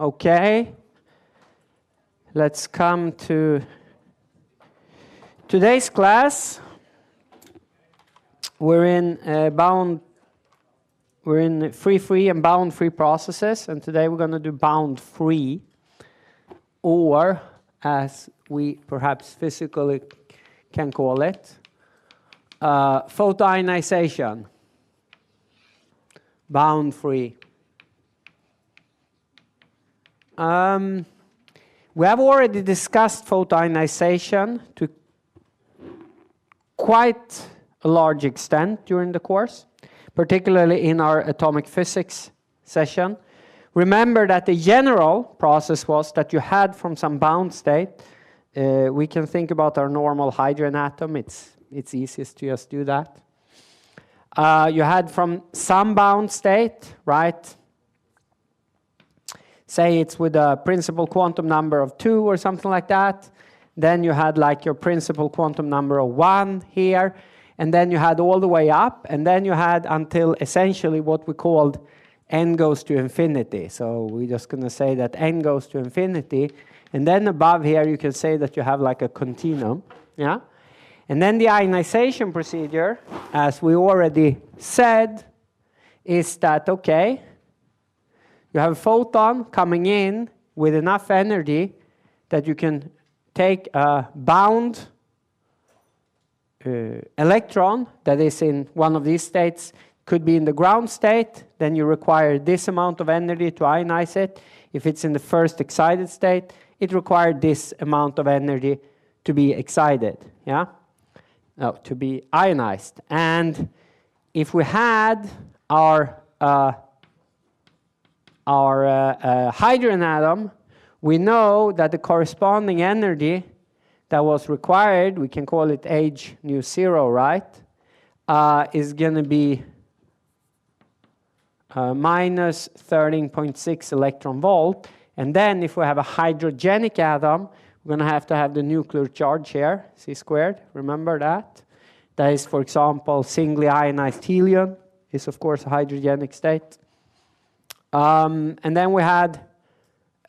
Okay. Let's come to today's class. We're in free and bound-free processes, and today we're going to do bound-free, or as we perhaps physically can call it, photoionization, bound-free. We have already discussed photoionization to quite a large extent during the course, particularly in our atomic physics session. Remember that the general process was that you had from some bound state, we can think about our normal hydrogen atom, it's easiest to just do that. You had from some bound state, right? Say it's with a principal quantum number of 2 or something like that. Then you had like your principal quantum number of 1 here. And then you had all the way up. And then you had until essentially what we called n goes to infinity. So we're just going to say that n goes to infinity. And then above here you can say that you have like a continuum. Yeah? And then the ionization procedure, as we already said, is that, okay, you have a photon coming in with enough energy that you can take a bound electron that is in one of these states, could be in the ground state, then you require this amount of energy to ionize it. If it's in the first excited state, it required this amount of energy to be excited, yeah? No, to be ionized. And if we had our hydrogen atom, we know that the corresponding energy that was required, we can call it H nu 0, right, is going to be minus 13.6 electron volt. And then if we have a hydrogenic atom, we're going to have the nuclear charge here, C squared, remember that? That is, for example, singly ionized helium is, of course, a hydrogenic state. And then we had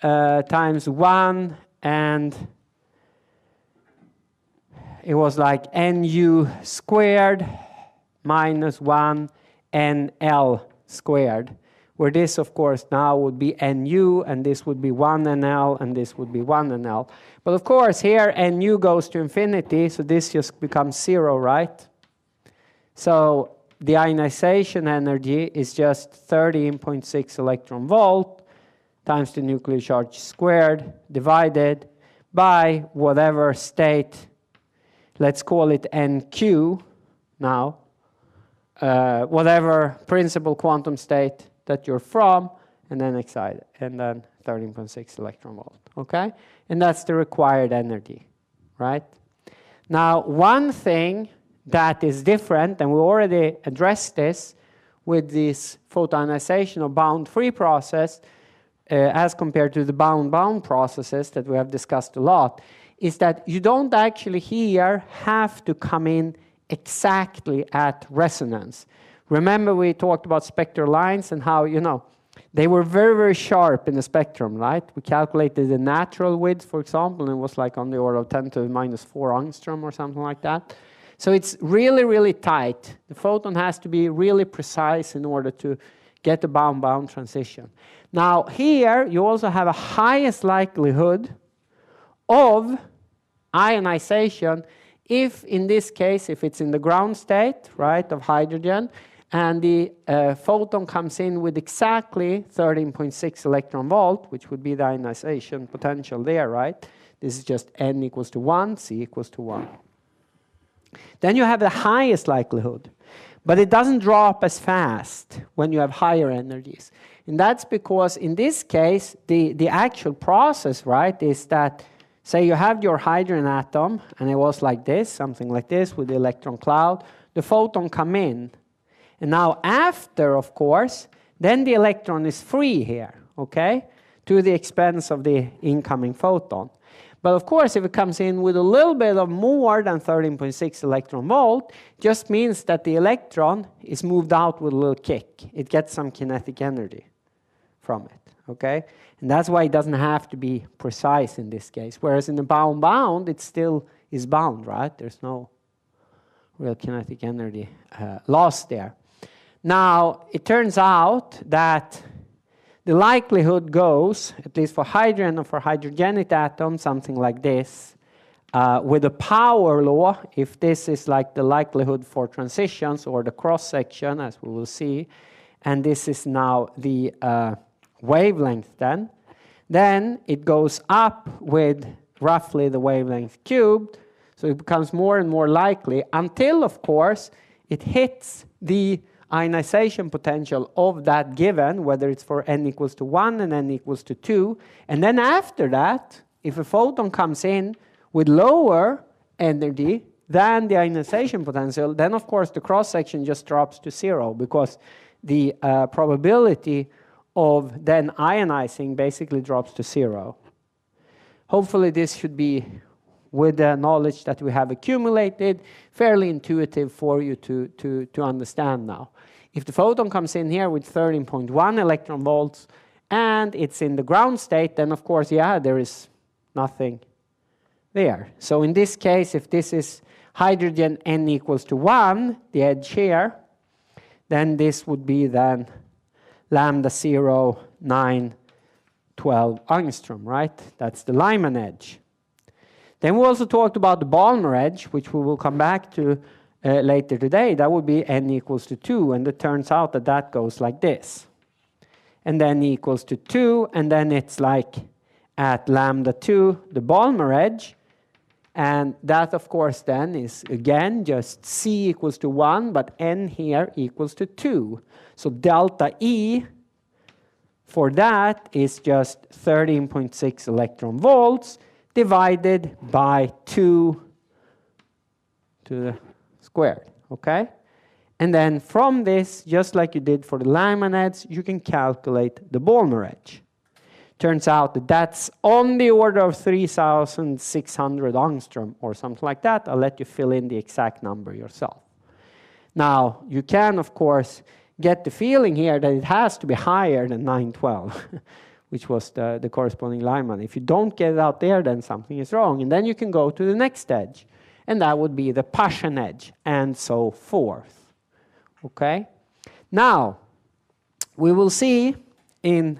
times 1, and it was like nu squared minus 1 nl squared, where this, of course, now would be nu, and this would be 1 nl, and this would be 1 nl. But of course, here nu goes to infinity, so this just becomes 0, right? So the ionization energy is just 13.6 electron volt times the nuclear charge squared divided by whatever state, let's call it NQ now, whatever principal quantum state that you're from, and then excited, and then 13.6 electron volt, okay? And that's the required energy, right? Now, one thing that is different, and we already addressed this with this photoionization or bound-free process, as compared to the bound-bound processes that we have discussed a lot, is that you don't actually here have to come in exactly at resonance. Remember we talked about spectral lines and how, you know, they were very, very sharp in the spectrum, right? We calculated the natural width, for example, and it was like on the order of 10 to the minus 4 angstrom or something like that. So it's really, really tight. The photon has to be really precise in order to get the bound-bound transition. Now here you also have a highest likelihood of ionization if, in this case, if it's in the ground state, right, of hydrogen, and the photon comes in with exactly 13.6 electron volt, which would be the ionization potential there, right? This is just n equals to 1, c equals to 1. Then you have the highest likelihood, but it doesn't drop as fast when you have higher energies. And that's because in this case, the actual process, right, is that, say you have your hydrogen atom, and it was like this, something like this with the electron cloud, the photon come in. And now after, of course, then the electron is free here, okay, to the expense of the incoming photon. But of course, if it comes in with a little bit of more than 13.6 electron volt, just means that the electron is moved out with a little kick. It gets some kinetic energy from it, okay? And that's why it doesn't have to be precise in this case. Whereas in the bound, it still is bound, right? There's no real kinetic energy lost there. Now, it turns out that the likelihood goes, at least for hydrogen or for hydrogenic atoms, something like this. With the power law, if this is like the likelihood for transitions or the cross-section, as we will see, and this is now the wavelength then it goes up with roughly the wavelength cubed, so it becomes more and more likely until, of course, it hits the ionization potential of that given, whether it's for n equals to 1 and n equals to 2. And then after that, if a photon comes in with lower energy than the ionization potential, then of course the cross-section just drops to 0 because the probability of then ionizing basically drops to 0. Hopefully this should be, with the knowledge that we have accumulated, fairly intuitive for you to understand now. If the photon comes in here with 13.1 electron volts and it's in the ground state, then of course, yeah, there is nothing there. So in this case, if this is hydrogen n equals to 1, the edge here, then this would be then lambda 0, 9, 12 angstrom, right? That's the Lyman edge. Then we also talked about the Balmer edge, which we will come back to later today. That would be n equals to 2, and it turns out that that goes like this. And then equals to 2, and then it's like at lambda 2, the Balmer edge. And that, of course, then is, again, just C equals to 1, but N here equals to 2. So delta E for that is just 13.6 electron volts divided by 2 to the squared, okay? And then from this, just like you did for the Lyman edge, you can calculate the Balmer edge. Turns out that that's on the order of 3,600 angstrom or something like that. I'll let you fill in the exact number yourself. Now, you can, of course, get the feeling here that it has to be higher than 912, which was the corresponding Lyman. If you don't get it out there, then something is wrong. And then you can go to the next edge, and that would be the Paschen edge, and so forth. Okay? Now, we will see in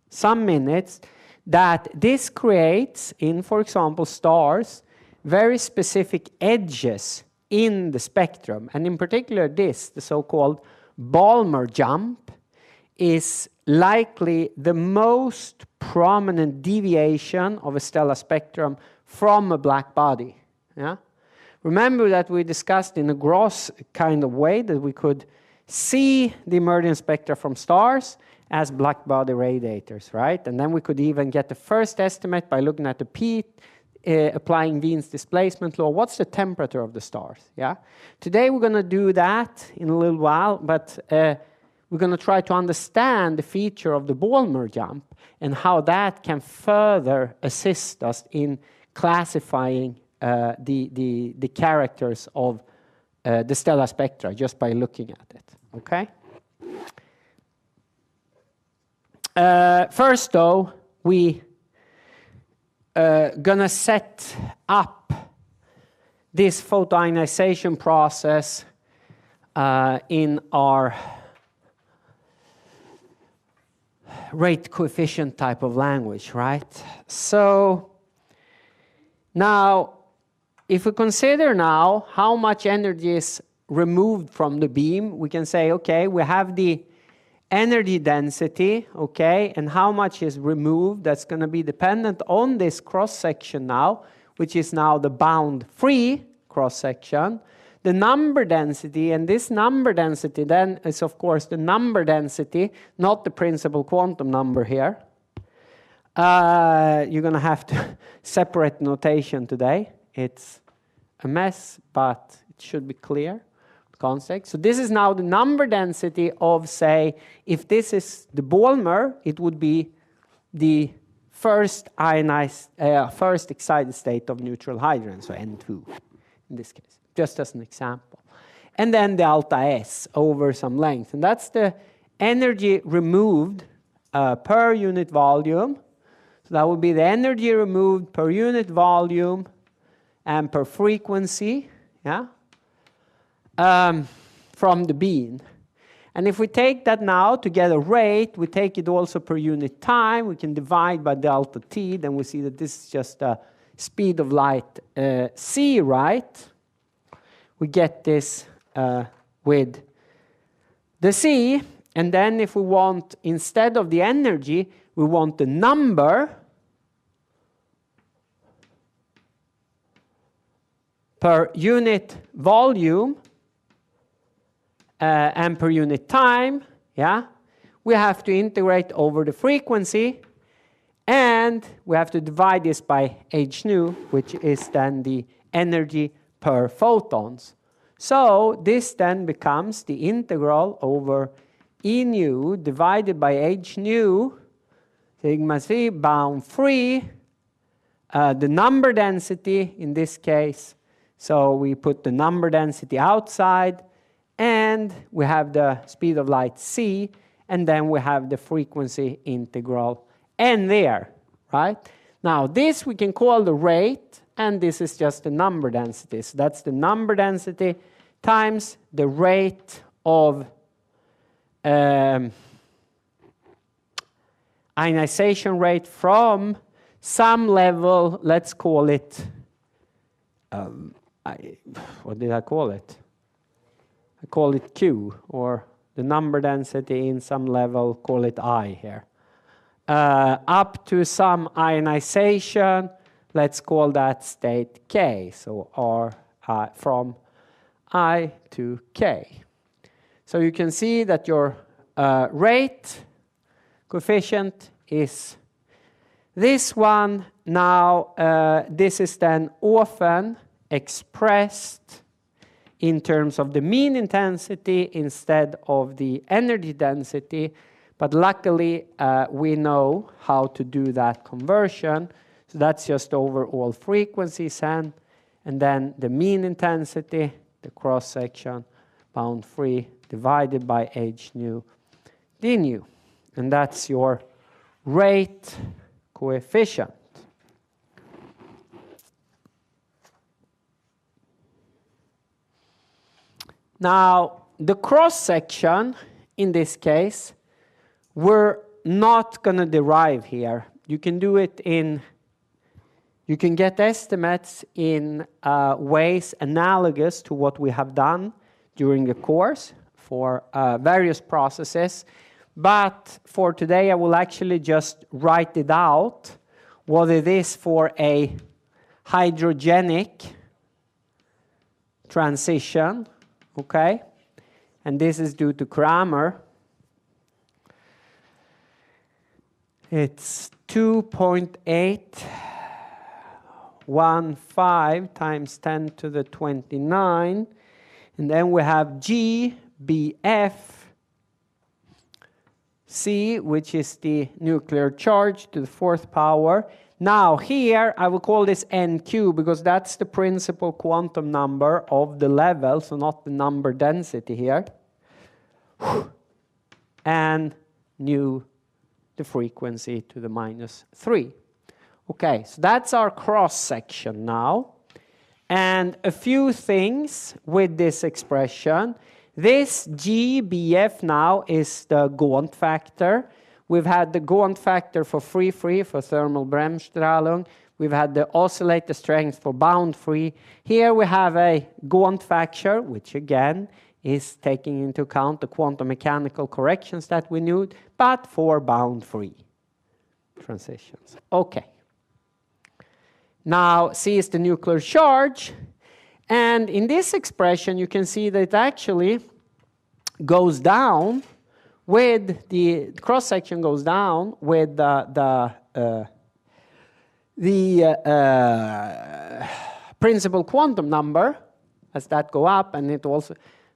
some minutes that this creates in, for example, stars, very specific edges in the spectrum. And in particular this, the so-called Balmer Jump, is likely the most prominent deviation of a stellar spectrum from a black body. Yeah? Remember that we discussed in a gross kind of way that we could see the emergent spectra from stars as black body radiators, right? And then we could even get the first estimate by looking at the P, applying Wien's displacement law. What's the temperature of the stars? Yeah. Today we're going to do that in a little while, but we're going to try to understand the feature of the Balmer Jump and how that can further assist us in classifying the characters of the stellar spectra just by looking at it. Okay. First, though, we gonna set up this photoionization process in our rate coefficient type of language, right? So now, if we consider now how much energy is removed from the beam, we can say, okay, we have the energy density, okay, and how much is removed. That's going to be dependent on this cross-section now, which is now the bound-free cross-section. The number density, and this number density then is, of course, the number density, not the principal quantum number here. You're going to have to separate notation today. It's a mess, but it should be clear. Concept. So this is now the number density of, say, if this is the Balmer, it would be the first ionized, first excited state of neutral hydrogen, so N2 in this case, just as an example. And then delta S over some length, and that's the energy removed per unit volume. So that would be the energy removed per unit volume and per frequency, yeah, from the beam. And if we take that now to get a rate, we take it also per unit time. We can divide by delta t. Then we see that this is just a speed of light c, right? We get this with the c. And then if we want, instead of the energy, we want the number per unit volume and per unit time, yeah, we have to integrate over the frequency, and we have to divide this by h nu, which is then the energy per photons. So this then becomes the integral over E nu divided by h nu, sigma c bound free, the number density in this case. So we put the number density outside, and we have the speed of light c, and then we have the frequency integral n there, right? Now this we can call the rate, and this is just the number density. So that's the number density times the rate of ionization rate from some level, let's call it, what did I call it? I call it Q, or the number density in some level, call it I here. Up to some ionization, let's call that state K. So R from I to K. So you can see that your rate coefficient is this one. Now, this is then often expressed in terms of the mean intensity instead of the energy density. But luckily, we know how to do that conversion. So that's just over all frequencies and then the mean intensity, the cross-section, bound free, divided by h nu d nu. And that's your rate coefficient. Now, the cross-section, in this case, we're not going to derive here. You can do it in, you can get estimates in ways analogous to what we have done during the course for various processes. But for today, I will actually just write it out, what it is for a hydrogenic transition, okay? And this is due to Kramer. It's 2.815 times 10 to the 29. And then we have G, BF, C, which is the nuclear charge to the fourth power. Now here, I will call this NQ because that's the principal quantum number of the level, so not the number density here. And nu, the frequency to the -3. Okay, so that's our cross-section now. And a few things with this expression. This GBF now is the Gaunt factor. We've had the Gaunt factor for free for thermal Bremsstrahlung. We've had the oscillator strength for bound free. Here we have a Gaunt factor, which again is taking into account the quantum mechanical corrections that we knew, but for bound free transitions. Okay. Now, C is the nuclear charge. And in this expression, you can see that it actually goes down with the cross-section goes down with the principal quantum number as that go up, and it also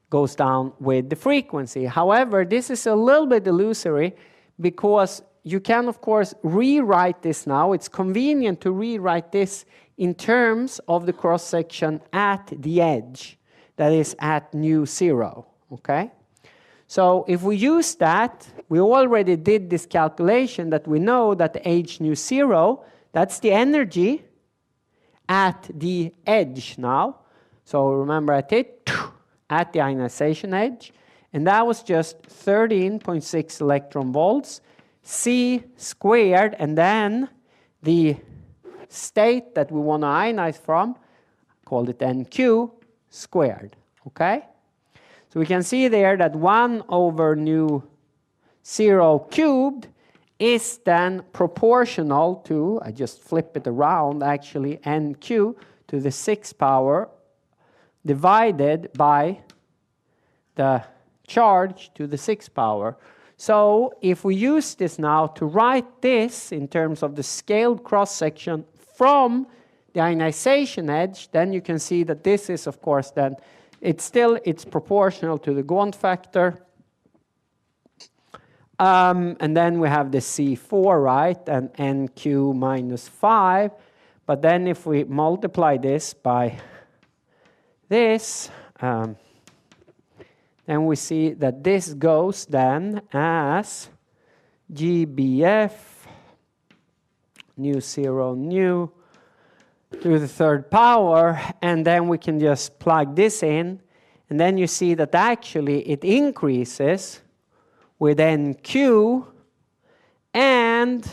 goes down with the frequency. However, this is a little bit illusory because you can, of course, rewrite this now. It's convenient to rewrite this in terms of the cross-section at the edge, that is at nu 0, okay? So if we use that, we already did this calculation that we know that H nu 0, that's the energy at the edge now. So remember at it, at the ionization edge, and that was just 13.6 electron volts, C squared, and then the state that we want to ionize from, called it NQ squared, okay? So we can see there that 1 over nu 0 cubed is then proportional to, I just flip it around actually, NQ to the 6th power divided by the charge to the 6th power. So if we use this now to write this in terms of the scaled cross-section from the ionization edge, then you can see that this is, of course, then it's proportional to the Gaunt factor. And then we have the C4, right, and NQ minus 5. But then if we multiply this by this, then we see that this goes then as GBF nu 0 nu to the 3rd power, and then we can just plug this in, and then you see that actually it increases with NQ, and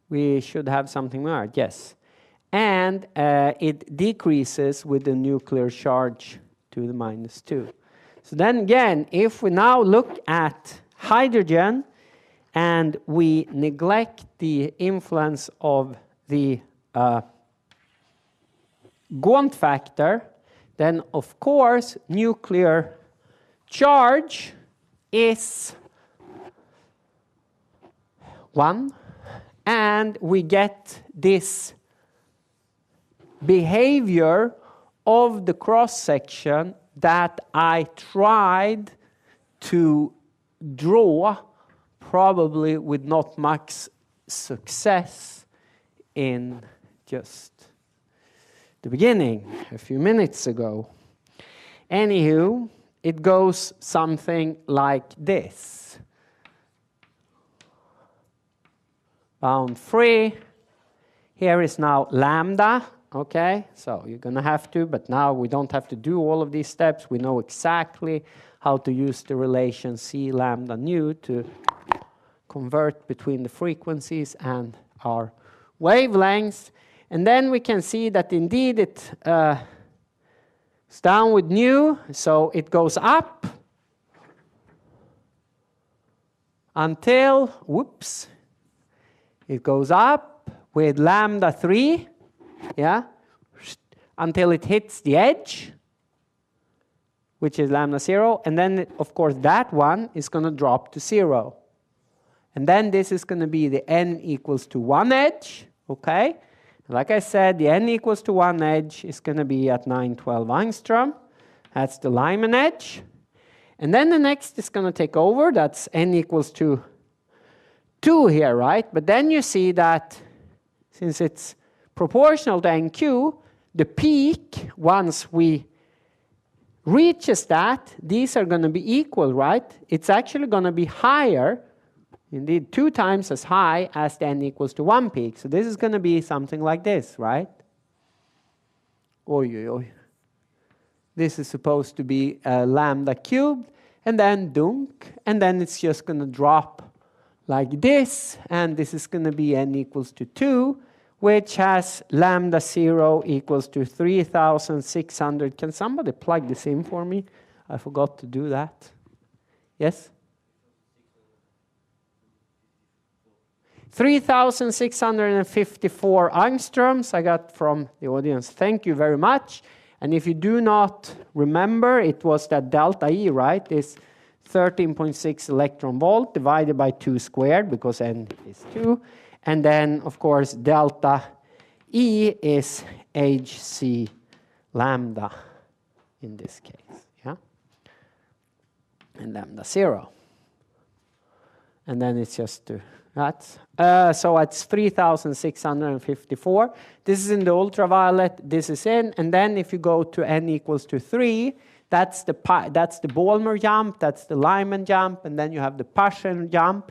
we should have something more, yes, and it decreases with the nuclear charge to the minus 2. So then again, if we now look at hydrogen and we neglect the influence of the Gaunt factor, then of course nuclear charge is 1, and we get this behavior of the cross-section that I tried to draw, probably with not much success in just the beginning, a few minutes ago. Anywho, it goes something like this. Bound free. Here is now lambda. Okay, so you're going to have to, but now we don't have to do all of these steps. We know exactly how to use the relation C lambda nu to convert between the frequencies and our wavelengths. And then we can see that indeed it's down with nu, so it goes up until, whoops, it goes up with lambda 3. Yeah, until it hits the edge, which is lambda 0, and then of course that one is going to drop to 0. And then this is going to be the n equals to 1 edge, okay? Like I said, the n equals to 1 edge is going to be at 912 angstrom. That's the Lyman edge. And then the next is going to take over, that's n equals to 2 here, right? But then you see that since it's proportional to NQ, the peak, once we reaches that, these are going to be equal, right? It's actually going to be higher, indeed 2 times as high as the n equals to 1 peak. So this is going to be something like this, right? Oy, oy, oy. This is supposed to be lambda cubed, and then dunk, and then it's just going to drop like this, and this is going to be n equals to 2, which has lambda 0 equals to 3,600. Can somebody plug this in for me? I forgot to do that. Yes? 3,654 angstroms I got from the audience. Thank you very much. And if you do not remember, it was that delta E, right? Is 13.6 electron volt divided by 2 squared, because n is 2. And then, of course, delta E is hc lambda in this case, yeah? And lambda 0. And then it's just that. So it's 3,654. This is in the ultraviolet, this is in. And then if you go to n equals to 3, That's the Balmer jump, that's the Leuven jump, and then you have the Bachelor jump.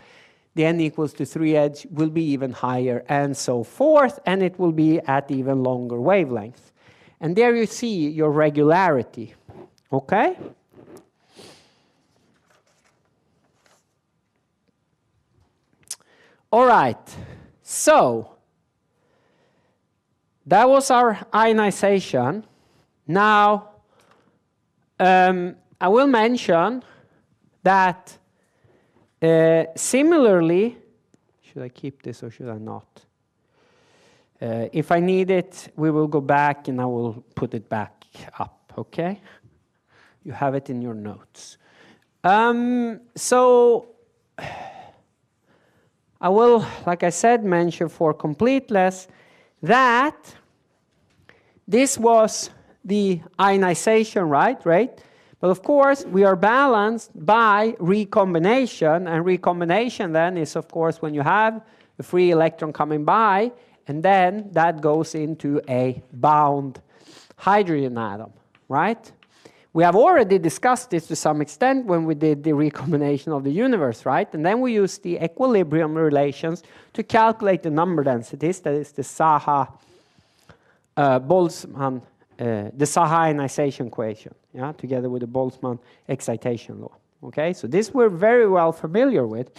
The n equals to 3 edge will be even higher, and so forth, and it will be at even longer wavelengths. And there you see your regularity, okay? All right, so that was our ionization. Now, I will mention that similarly, should I keep this or should I not? If I need it, we will go back and I will put it back up, okay? You have it in your notes. So I will, like I said, mention for completeness that this was the ionization, right? But of course, we are balanced by recombination, and recombination then is, of course, when you have a free electron coming by, and then that goes into a bound hydrogen atom, right? We have already discussed this to some extent when we did the recombination of the universe, right? And then we used the equilibrium relations to calculate the number densities, that is the Saha-Boltzmann, the Saha ionization equation, yeah, together with the Boltzmann excitation law. Okay, so this we're very well familiar with.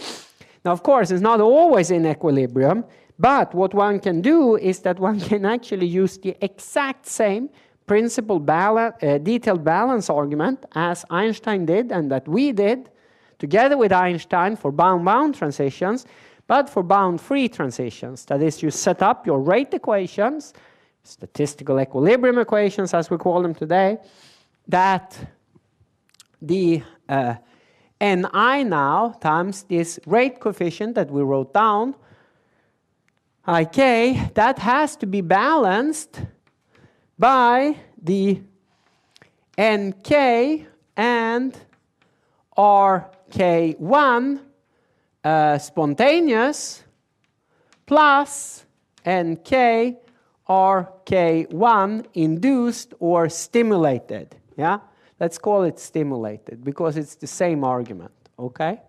Now, of course, it's not always in equilibrium, but what one can do is that one can actually use the exact same principal detailed balance argument as Einstein did and that we did together with Einstein for bound-bound transitions, but for bound-free transitions. That is, you set up your rate equations, statistical equilibrium equations as we call them today, that the Ni now times this rate coefficient that we wrote down, Ik, that has to be balanced by the Nk and Rk1 spontaneous plus Nk Rk1 induced or stimulated. Yeah, let's call it stimulated because it's the same argument. Okay.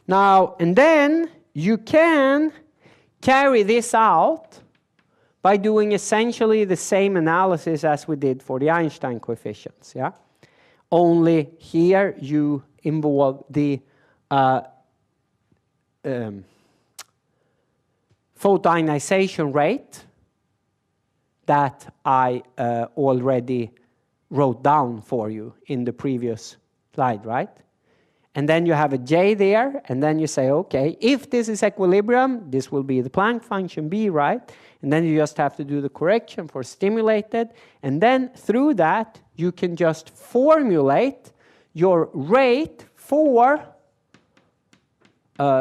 Now, and then you can carry this out by doing essentially the same analysis as we did for the Einstein coefficients. Yeah, only here you involve the photoionization rate that I already wrote down for you in the previous slide, right? And then you have a J there, and then you say, okay, if this is equilibrium, this will be the Planck function B, right? And then you just have to do the correction for stimulated, and then through that, you can just formulate your rate for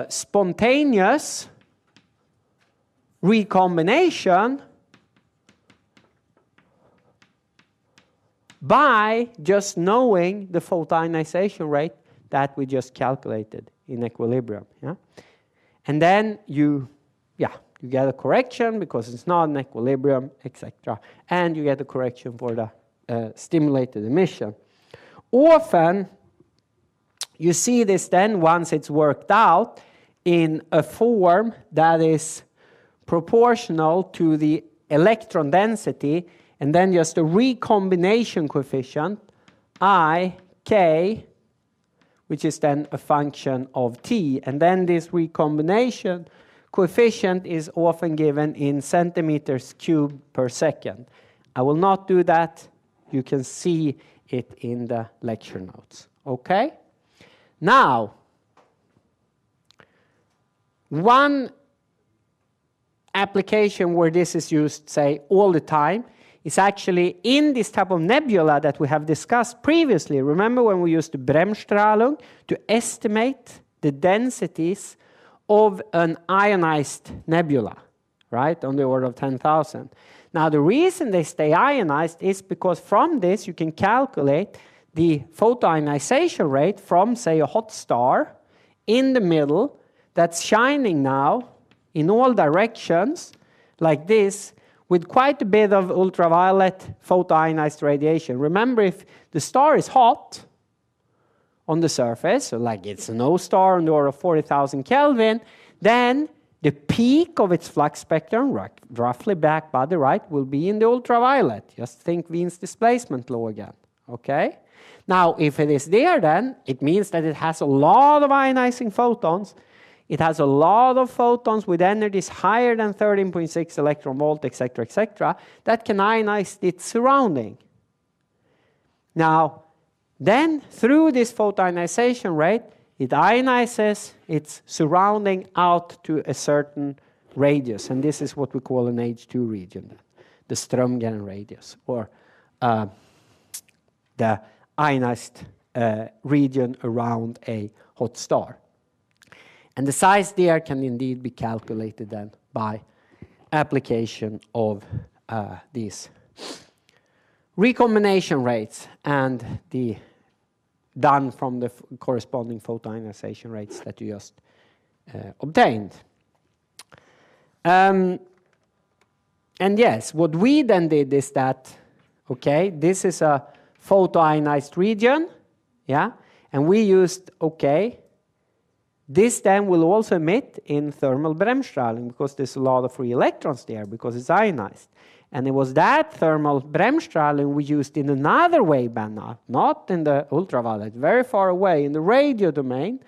spontaneous recombination by just knowing the photoionization rate that we just calculated in equilibrium. Yeah? And then you get a correction because it's not in equilibrium, etc. And you get a correction for the stimulated emission. Often, you see this then once it's worked out in a form that is proportional to the electron density, and then just a recombination coefficient, Ik, which is then a function of t. And then this recombination coefficient is often given in centimeters cubed per second. I will not do that. You can see it in the lecture notes. Okay? Now, one application where this is used, say, all the time is actually in this type of nebula that we have discussed previously. Remember when we used the Bremsstrahlung to estimate the densities of an ionized nebula, right, on the order of 10,000. Now, the reason they stay ionized is because from this you can calculate the photoionization rate from, say, a hot star in the middle that's shining now in all directions like this, with quite a bit of ultraviolet photoionized radiation. Remember, if the star is hot on the surface, so like it's an O star on the order of 40,000 Kelvin, then the peak of its flux spectrum, roughly black body, right, will be in the ultraviolet. Just think Wien's displacement law again, okay? Now, if it is there, then it means that it has a lot of ionizing photons. It has a lot of photons with energies higher than 13.6 electron volt, etc., etc., that can ionize its surrounding. Now, then through this photoionization rate, it ionizes its surrounding out to a certain radius, and this is what we call an H2 region, the Strömgren radius, or the ionized region around a hot star. And the size there can indeed be calculated then by application of these recombination rates and the done from the corresponding photoionization rates that you just obtained. And yes, what we then did is that, okay, this is a photoionized region, yeah, and we used, okay, this then will also emit in thermal Bremsstrahlung because there's a lot of free electrons there because it's ionized. And it was that thermal Bremsstrahlung we used in another waveband now, not in the ultraviolet, very far away in the radio domain.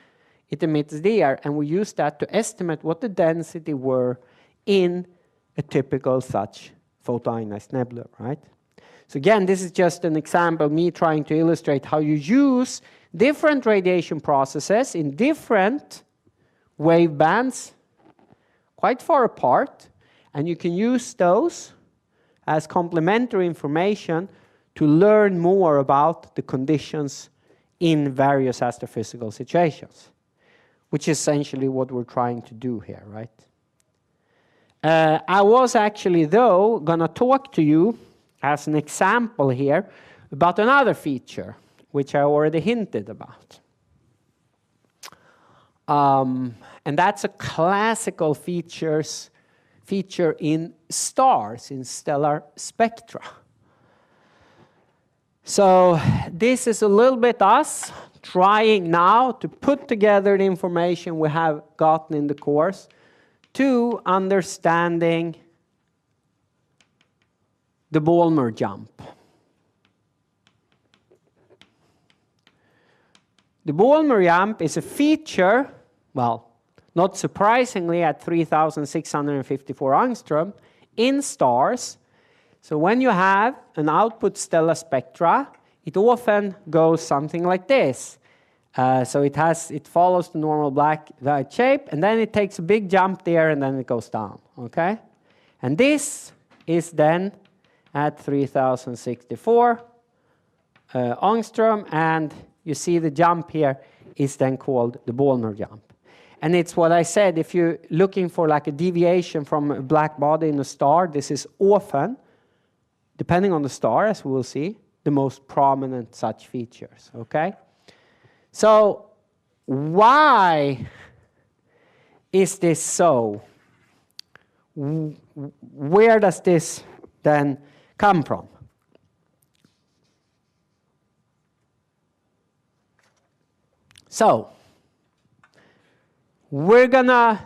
It emits there, and we used that to estimate what the density were in a typical such photoionized nebula, right? So again, this is just an example of me trying to illustrate how you use different radiation processes in different wave bands, quite far apart, and you can use those as complementary information to learn more about the conditions in various astrophysical situations, which is essentially what we're trying to do here, right? I was actually, though, going to talk to you as an example here about another feature, which I already hinted about. And that's a classical feature in stars, in stellar spectra. So this is a little bit us trying now to put together the information we have gotten in the course to understanding the Balmer jump. The Balmer jump is a feature, well, not surprisingly, at 3,654 angstrom in stars. So when you have an output stellar spectra, it often goes something like this. So it follows the normal black light shape, and then it takes a big jump there, and then it goes down. Okay, and this is then at 3,064 angstrom, and you see the jump here is then called the Balmer jump. And it's what I said, if you're looking for like a deviation from a black body in a star, this is often, depending on the star, as we will see, the most prominent such features, okay? So why is this so? Where does this then come from? So we're gonna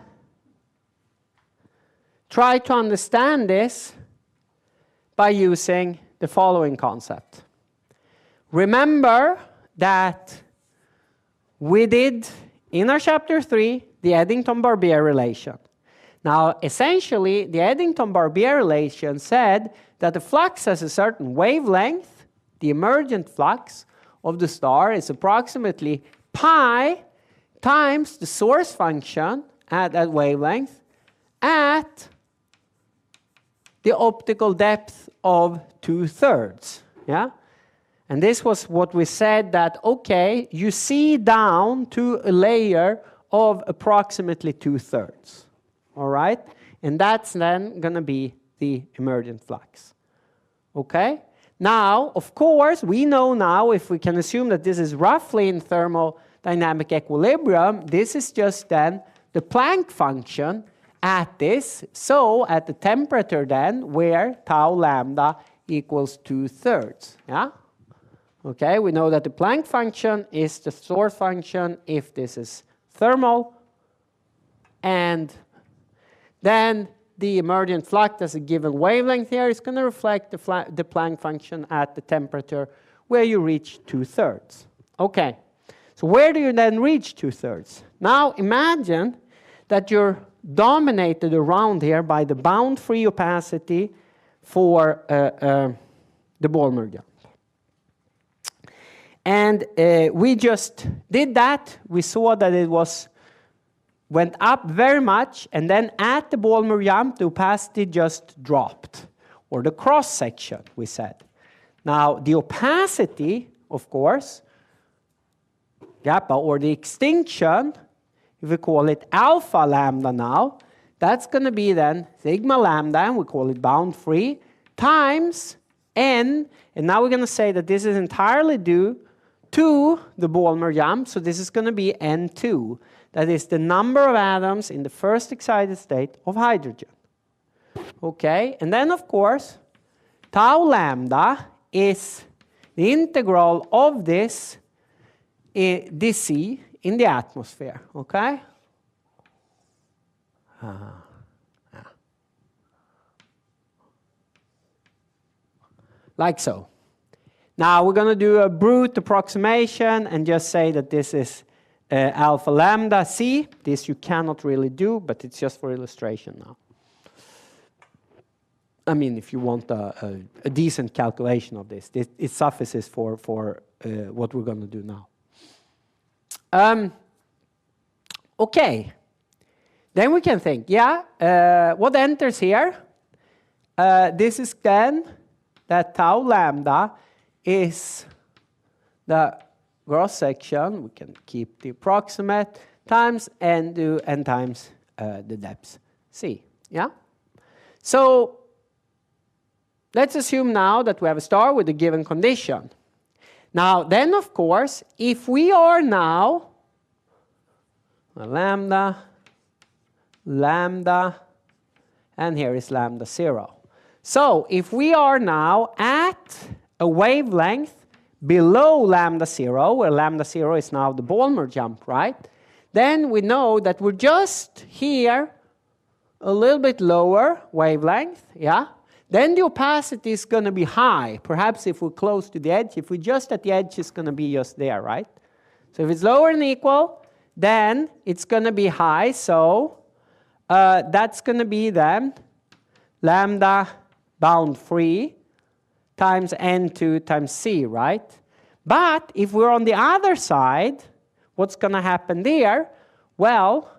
try to understand this by using the following concept. Remember that we did in our chapter 3 the Eddington-Barbier relation. Now essentially the Eddington-Barbier relation said that the flux has a certain wavelength. The emergent flux of the star is approximately pi times the source function at that wavelength at the optical depth of 2/3. Yeah? And this was what we said that, okay, you see down to a layer of approximately 2/3. All right? And that's then going to be the emergent flux. Okay? Now, of course, we know now, if we can assume that this is roughly in thermodynamic equilibrium, this is just then the Planck function at this. So at the temperature then, where tau lambda equals 2/3. Yeah? Okay, we know that the Planck function is the source function if this is thermal. And then the emergent flux as a given wavelength here is going to reflect the Planck function at the temperature where you reach 2/3. Okay, so where do you then reach 2/3? Now imagine that you're dominated around here by the bound free opacity for the Balmer jump. And we just did that. We saw that it went up very much, and then at the Balmer jump, the opacity just dropped, or the cross section, we said. Now, the opacity, of course, or the extinction, if we call it alpha lambda now, that's going to be then sigma lambda, and we call it bound free, times n, and now we're going to say that this is entirely due to the Balmer jump, so this is going to be n2. That is the number of atoms in the first excited state of hydrogen. Okay, and then of course, tau lambda is the integral of this dc in the atmosphere. Okay? Like so. Now we're going to do a brute approximation and just say that this is alpha lambda c. This you cannot really do, but it's just for illustration now. I mean, if you want a decent calculation of this, it suffices for what we're going to do now. Okay. Then we can think, what enters here? This is then that tau lambda is the cross section, we can keep the approximate, times n times the depth c. Yeah? So let's assume now that we have a star with a given condition. Now then, of course, if we are now lambda, and here is lambda 0. So if we are now at a wavelength below lambda 0, where lambda 0 is now the Balmer jump, right? Then we know that we're just here a little bit lower wavelength, yeah? Then the opacity is going to be high. Perhaps if we're close to the edge, if we're just at the edge, it's going to be just there, right? So if it's lower than equal, then it's going to be high. So that's going to be then lambda bound free times n2 times c, right? But if we're on the other side, what's going to happen there? Well,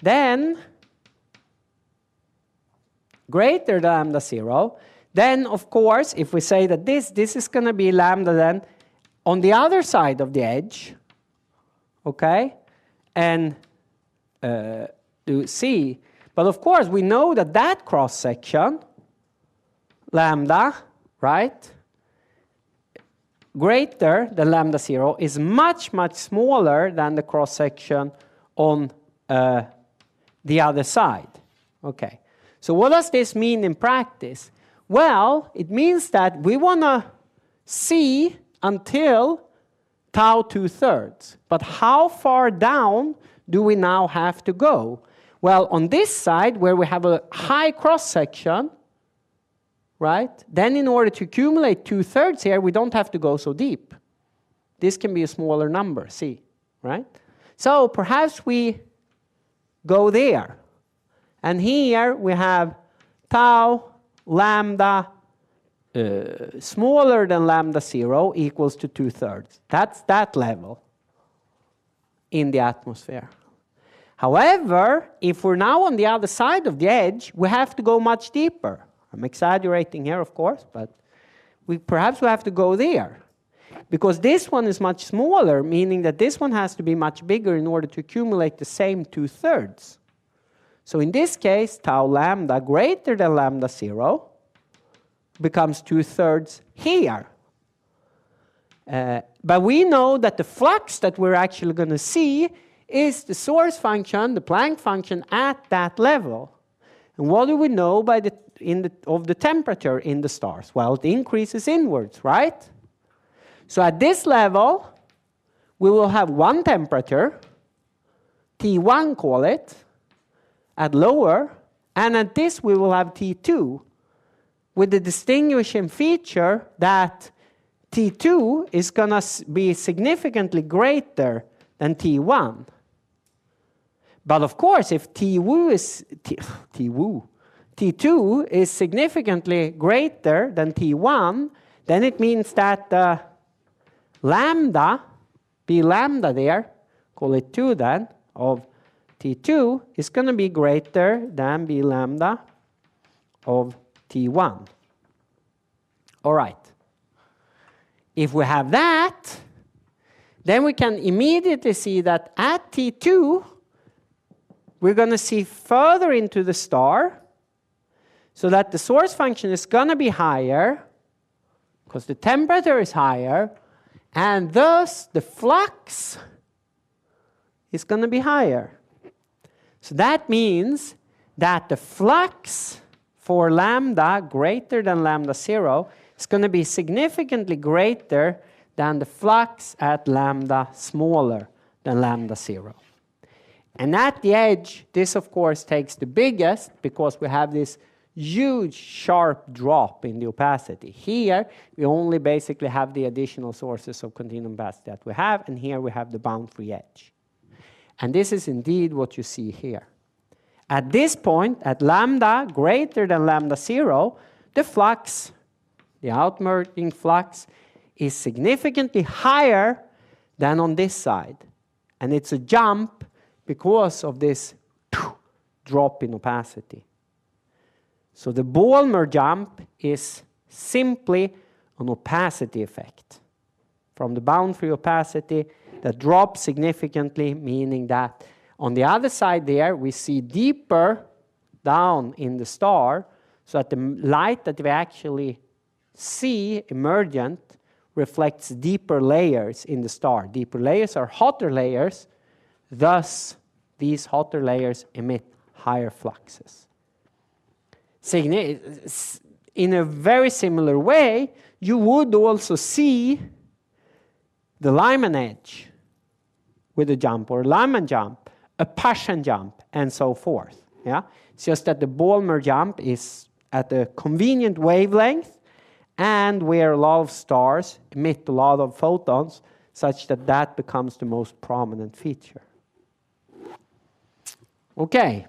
then greater than lambda 0, then of course, if we say that this is going to be lambda then on the other side of the edge, okay, and do c. But of course, we know that that cross section, lambda, right, greater than lambda 0 is much, much smaller than the cross section on the other side. Okay. So what does this mean in practice? Well, it means that we want to see until tau 2/3. But how far down do we now have to go? Well, on this side, where we have a high cross-section, right, then in order to accumulate 2/3 here, we don't have to go so deep. This can be a smaller number, c, right? So perhaps we go there. And here we have tau lambda smaller than lambda 0 equals to 2/3. That's that level in the atmosphere. However, if we're now on the other side of the edge, we have to go much deeper. I'm exaggerating here, of course, but perhaps we have to go there. Because this one is much smaller, meaning that this one has to be much bigger in order to accumulate the same 2/3. So in this case, tau lambda greater than lambda 0 becomes 2/3 here. But we know that the flux that we're actually going to see is the source function, the Planck function, at that level. And what do we know by of the temperature in the stars? Well, it increases inwards, right? So at this level, we will have one temperature, T1 call it, at lower, and at this we will have T2, with the distinguishing feature that T2 is going to be significantly greater than T1. But of course, if T2 is significantly greater than T1, then it means that the lambda, B lambda there, call it 2 then, of T2 is going to be greater than B lambda of T1. All right. If we have that, then we can immediately see that at T2, we're going to see further into the star, so that the source function is going to be higher, because the temperature is higher, and thus the flux is going to be higher. So that means that the flux for lambda greater than lambda 0 is going to be significantly greater than the flux at lambda smaller than lambda 0. And at the edge, this of course takes the biggest, because we have this huge sharp drop in the opacity. Here, we only basically have the additional sources of continuum opacity that we have, and here we have the bound-free edge. And this is indeed what you see here. At this point, at lambda greater than lambda 0, the flux, the outmerging flux, is significantly higher than on this side. And it's a jump because of this drop in opacity. So the Balmer jump is simply an opacity effect. From the bound-free opacity that drops significantly, meaning that on the other side there, we see deeper down in the star, so that the light that we actually see emergent reflects deeper layers in the star. Deeper layers are hotter layers, thus these hotter layers emit higher fluxes. In a very similar way, you would also see the Lyman edge with a jump, or Lyman jump, a Paschen jump, and so forth. Yeah? It's just that the Balmer jump is at a convenient wavelength, and where a lot of stars emit a lot of photons, such that that becomes the most prominent feature. Okay.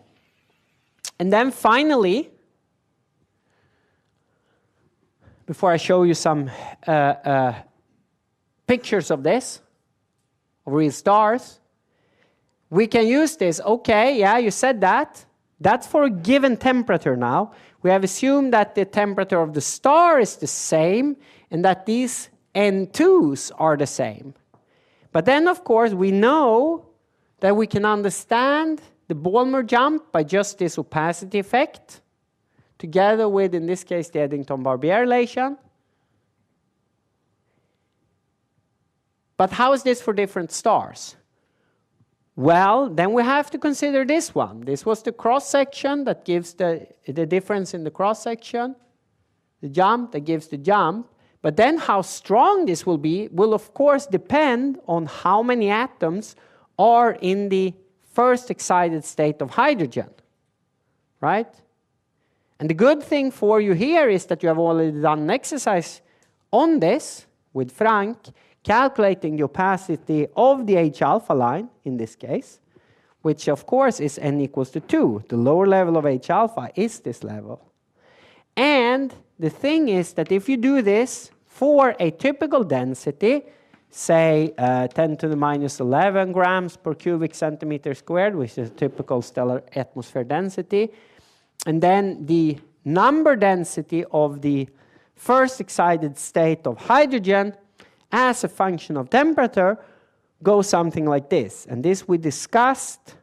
And then finally, before I show you some pictures of this, of real stars, we can use this. Okay, yeah, you said that. That's for a given temperature now. We have assumed that the temperature of the star is the same and that these N2s are the same. But then, of course, we know that we can understand the Balmer jump by just this opacity effect, together with, in this case, the Eddington-Barbier relation. But how is this for different stars? Well, then we have to consider this one. This was the cross-section that gives the difference in the cross-section, the jump that gives the jump. But then how strong this will be will, of course, depend on how many atoms are in the first excited state of hydrogen, right? And the good thing for you here is that you have already done an exercise on this with Frank, calculating the opacity of the H-alpha line, in this case, which of course is n equals to 2. The lower level of H-alpha is this level. And the thing is that if you do this for a typical density, say 10 to the minus 11 grams per cubic centimeter squared, which is a typical stellar atmosphere density, and then the number density of the first excited state of hydrogen as a function of temperature goes something like this. And this we discussed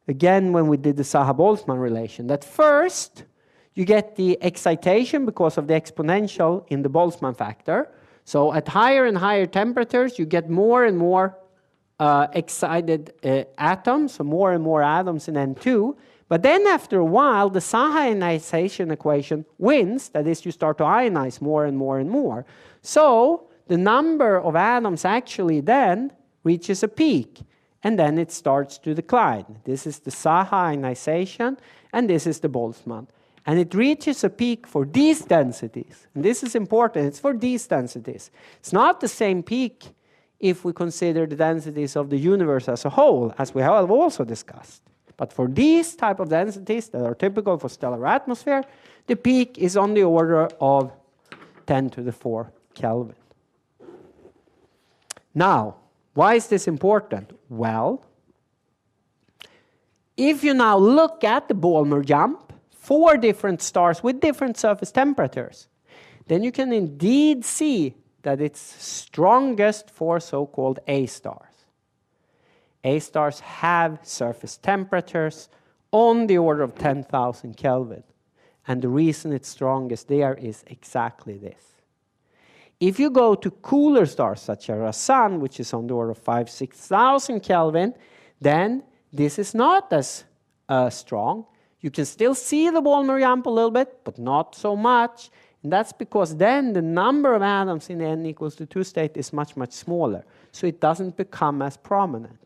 again when we did the Saha-Boltzmann relation. That first, you get the excitation because of the exponential in the Boltzmann factor. So at higher and higher temperatures, you get more and more excited atoms, so more and more atoms in N2. But then after a while, the ionization equation wins. That is, you start to ionize more and more and more. So the number of atoms actually then reaches a peak, and then it starts to decline. This is the ionization, and this is the Boltzmann. And it reaches a peak for these densities. And this is important. It's for these densities. It's not the same peak if we consider the densities of the universe as a whole, as we have also discussed. But for these type of densities that are typical for stellar atmosphere, the peak is on the order of 10 to the 4 Kelvin. Now, why is this important? Well, if you now look at the Balmer Jump, 4 different stars with different surface temperatures, then you can indeed see that it's strongest for so-called A stars. A stars have surface temperatures on the order of 10,000 Kelvin. And the reason it's strongest there is exactly this. If you go to cooler stars, such as our Sun, which is on the order of 5,000–6,000 Kelvin, then this is not as strong. You can still see the Balmer Jump a little bit, but not so much. And that's because then the number of atoms in the n equals to 2 state is much, much smaller. So it doesn't become as prominent.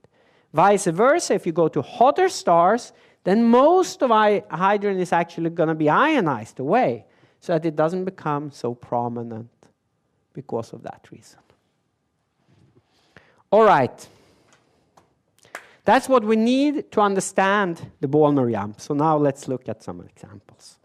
Vice versa, if you go to hotter stars, then most of hydrogen is actually going to be ionized away, so that it doesn't become so prominent because of that reason. All right. That's what we need to understand the Balmer Jump. So now let's look at some examples.